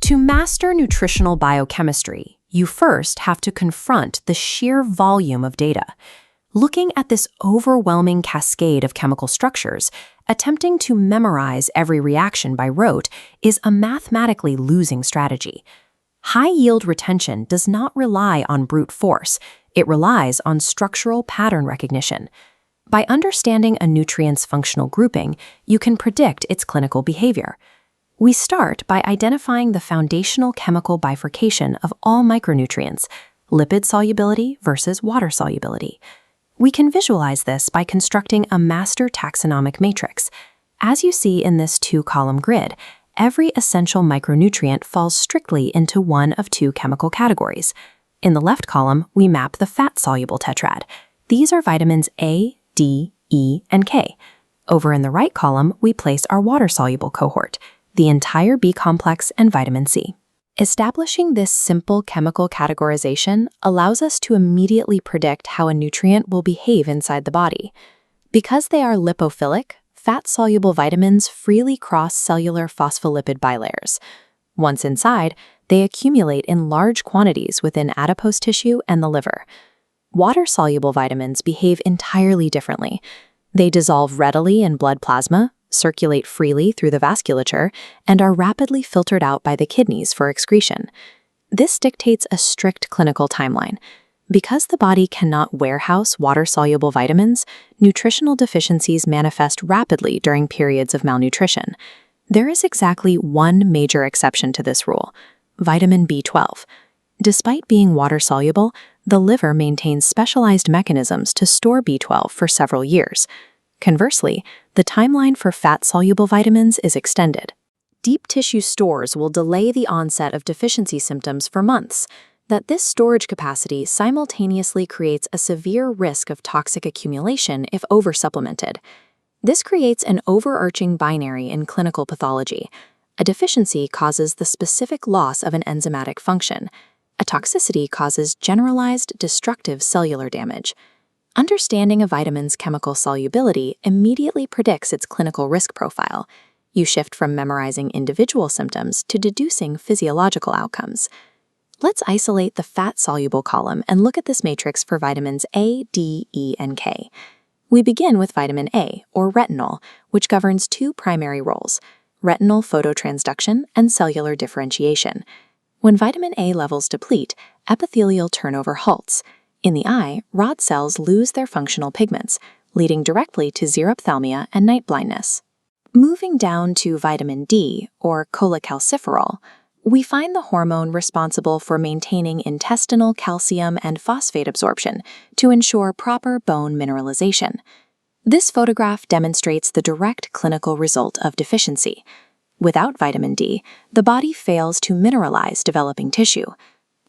To master nutritional biochemistry, you first have to confront the sheer volume of data. Looking at this overwhelming cascade of chemical structures, attempting to memorize every reaction by rote is a mathematically losing strategy. High-yield retention does not rely on brute force. It relies on structural pattern recognition. By understanding a nutrient's functional grouping, you can predict its clinical behavior. We start by identifying the foundational chemical bifurcation of all micronutrients, lipid solubility versus water solubility. We can visualize this by constructing a master taxonomic matrix. As you see in this two-column grid, every essential micronutrient falls strictly into one of two chemical categories. In the left column, we map the fat-soluble tetrad. These are vitamins A, D, E, and K. Over in the right column, we place our water-soluble cohort, the entire B complex and vitamin C. Establishing this simple chemical categorization allows us to immediately predict how a nutrient will behave inside the body. Because they are lipophilic, fat-soluble vitamins freely cross cellular phospholipid bilayers. Once inside, they accumulate in large quantities within adipose tissue and the liver. Water-soluble vitamins behave entirely differently. They dissolve readily in blood plasma, circulate freely through the vasculature, and are rapidly filtered out by the kidneys for excretion. This dictates a strict clinical timeline. Because the body cannot warehouse water-soluble vitamins, nutritional deficiencies manifest rapidly during periods of malnutrition. There is exactly one major exception to this rule: vitamin B12. Despite being water-soluble, the liver maintains specialized mechanisms to store B12 for several years. Conversely, the timeline for fat-soluble vitamins is extended. Deep tissue stores will delay the onset of deficiency symptoms for months. This storage capacity simultaneously creates a severe risk of toxic accumulation if oversupplemented. This creates an overarching binary in clinical pathology. A deficiency causes the specific loss of an enzymatic function. A toxicity causes generalized destructive cellular damage. Understanding a vitamin's chemical solubility immediately predicts its clinical risk profile. You shift from memorizing individual symptoms to deducing physiological outcomes. Let's isolate the fat-soluble column and look at this matrix for vitamins A, D, E, and K. We begin with vitamin A, or retinol, which governs two primary roles: retinal phototransduction and cellular differentiation. When vitamin A levels deplete, epithelial turnover halts. In the eye, rod cells lose their functional pigments, leading directly to xerophthalmia and night blindness. Moving down to vitamin D, or cholecalciferol, we find the hormone responsible for maintaining intestinal calcium and phosphate absorption to ensure proper bone mineralization. This photograph demonstrates the direct clinical result of deficiency. Without vitamin D, the body fails to mineralize developing tissue.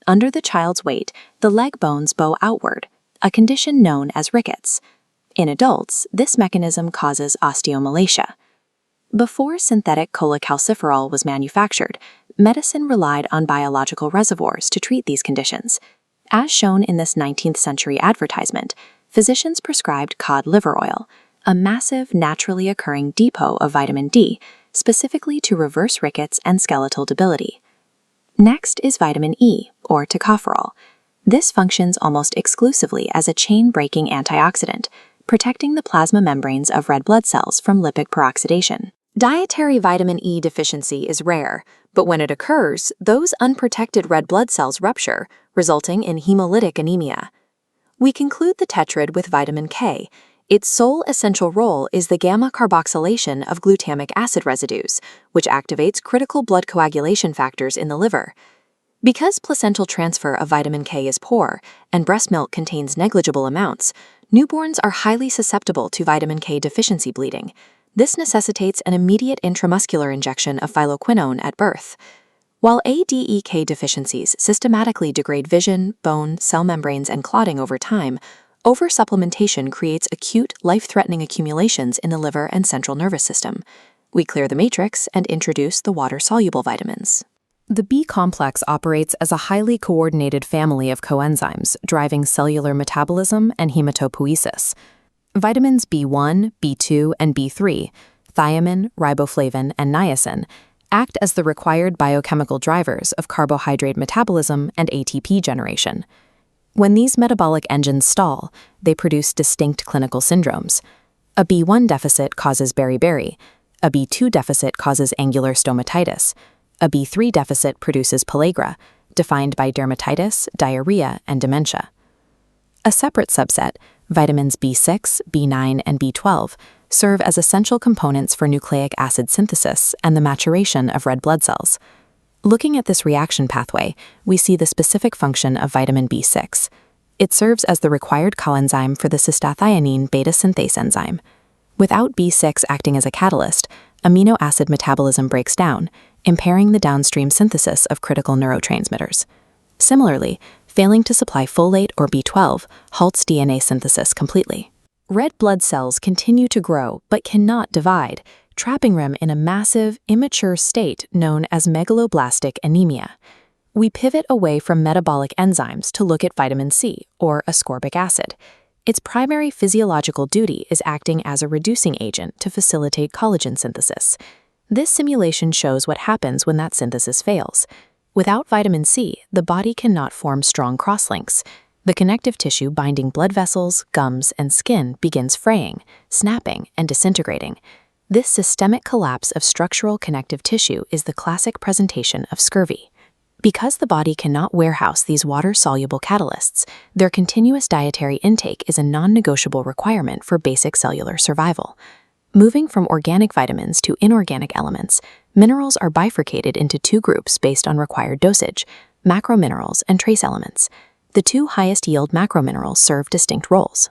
Under the child's weight, the leg bones bow outward, a condition known as rickets. In adults, this mechanism causes osteomalacia. Before synthetic cholecalciferol was manufactured, medicine relied on biological reservoirs to treat these conditions. As shown in this 19th century advertisement, physicians prescribed cod liver oil, a massive, naturally occurring depot of vitamin D, specifically to reverse rickets and skeletal debility. Next is vitamin E, or tocopherol. This functions almost exclusively as a chain-breaking antioxidant, protecting the plasma membranes of red blood cells from lipid peroxidation. Dietary vitamin E deficiency is rare, but when it occurs, those unprotected red blood cells rupture, resulting in hemolytic anemia. We conclude the tetrad with vitamin K. Its sole essential role is the gamma carboxylation of glutamic acid residues, which activates critical blood coagulation factors in the liver. Because placental transfer of vitamin K is poor and breast milk contains negligible amounts, newborns are highly susceptible to vitamin K deficiency bleeding. This necessitates an immediate intramuscular injection of phylloquinone at birth. While ADEK deficiencies systematically degrade vision, bone, cell membranes, and clotting over time, oversupplementation creates acute, life-threatening accumulations in the liver and central nervous system. We clear the matrix and introduce the water-soluble vitamins. The B complex operates as a highly coordinated family of coenzymes, driving cellular metabolism and hematopoiesis. Vitamins B1, B2, and B3, thiamine, riboflavin, and niacin, act as the required biochemical drivers of carbohydrate metabolism and ATP generation. When these metabolic engines stall, they produce distinct clinical syndromes. A B1 deficit causes beriberi, a B2 deficit causes angular stomatitis, a B3 deficit produces pellagra, defined by dermatitis, diarrhea, and dementia. A separate subset, vitamins B6, B9, and B12, serve as essential components for nucleic acid synthesis and the maturation of red blood cells. Looking at this reaction pathway, we see the specific function of vitamin B6. It serves as the required coenzyme for the cystathionine beta synthase enzyme. Without B6 acting as a catalyst, amino acid metabolism breaks down, impairing the downstream synthesis of critical neurotransmitters. Similarly, failing to supply folate or B12 halts DNA synthesis completely. Red blood cells continue to grow but cannot divide, trapping them in a massive, immature state known as megaloblastic anemia. We pivot away from metabolic enzymes to look at vitamin C, or ascorbic acid. Its primary physiological duty is acting as a reducing agent to facilitate collagen synthesis. This simulation shows what happens when that synthesis fails. Without vitamin C, the body cannot form strong crosslinks. The connective tissue binding blood vessels, gums, and skin begins fraying, snapping, and disintegrating. This systemic collapse of structural connective tissue is the classic presentation of scurvy. Because the body cannot warehouse these water-soluble catalysts, their continuous dietary intake is a non-negotiable requirement for basic cellular survival. Moving from organic vitamins to inorganic elements, minerals are bifurcated into two groups based on required dosage: macrominerals and trace elements. The two highest yield macrominerals serve distinct roles.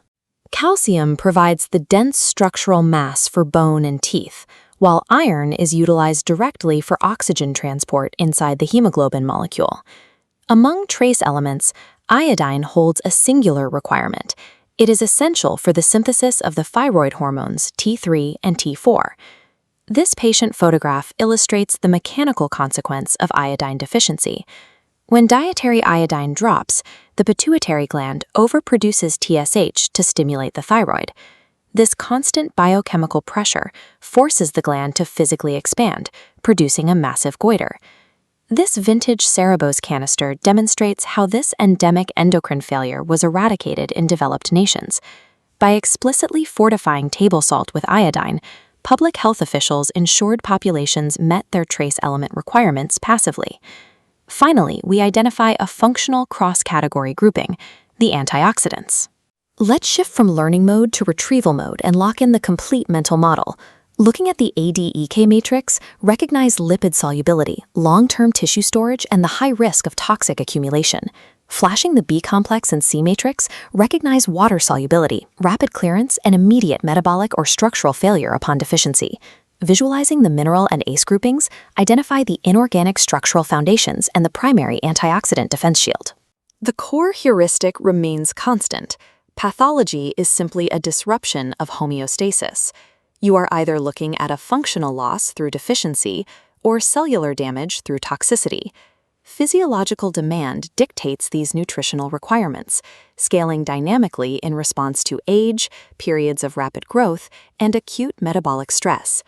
Calcium provides the dense structural mass for bone and teeth, while iron is utilized directly for oxygen transport inside the hemoglobin molecule. Among trace elements, iodine holds a singular requirement. It is essential for the synthesis of the thyroid hormones T3 and T4. This patient photograph illustrates the mechanical consequence of iodine deficiency. When dietary iodine drops, the pituitary gland overproduces TSH to stimulate the thyroid. This constant biochemical pressure forces the gland to physically expand, producing a massive goiter. This vintage Cerebos canister demonstrates how this endemic endocrine failure was eradicated in developed nations. By explicitly fortifying table salt with iodine, public health officials ensured populations met their trace element requirements passively. Finally, we identify a functional cross-category grouping, the antioxidants. Let's shift from learning mode to retrieval mode and lock in the complete mental model. Looking at the ADEK matrix, recognize lipid solubility, long-term tissue storage, and the high risk of toxic accumulation. Flashing the B complex and C matrix, recognize water solubility, rapid clearance, and immediate metabolic or structural failure upon deficiency. Visualizing the mineral and ACE groupings, identify the inorganic structural foundations and the primary antioxidant defense shield. The core heuristic remains constant. Pathology is simply a disruption of homeostasis. You are either looking at a functional loss through deficiency or cellular damage through toxicity. Physiological demand dictates these nutritional requirements, scaling dynamically in response to age, periods of rapid growth, and acute metabolic stress.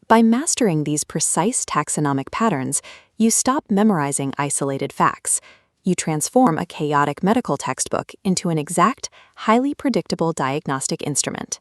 By mastering these precise taxonomic patterns, you stop memorizing isolated facts. You transform a chaotic medical textbook into an exact, highly predictable diagnostic instrument.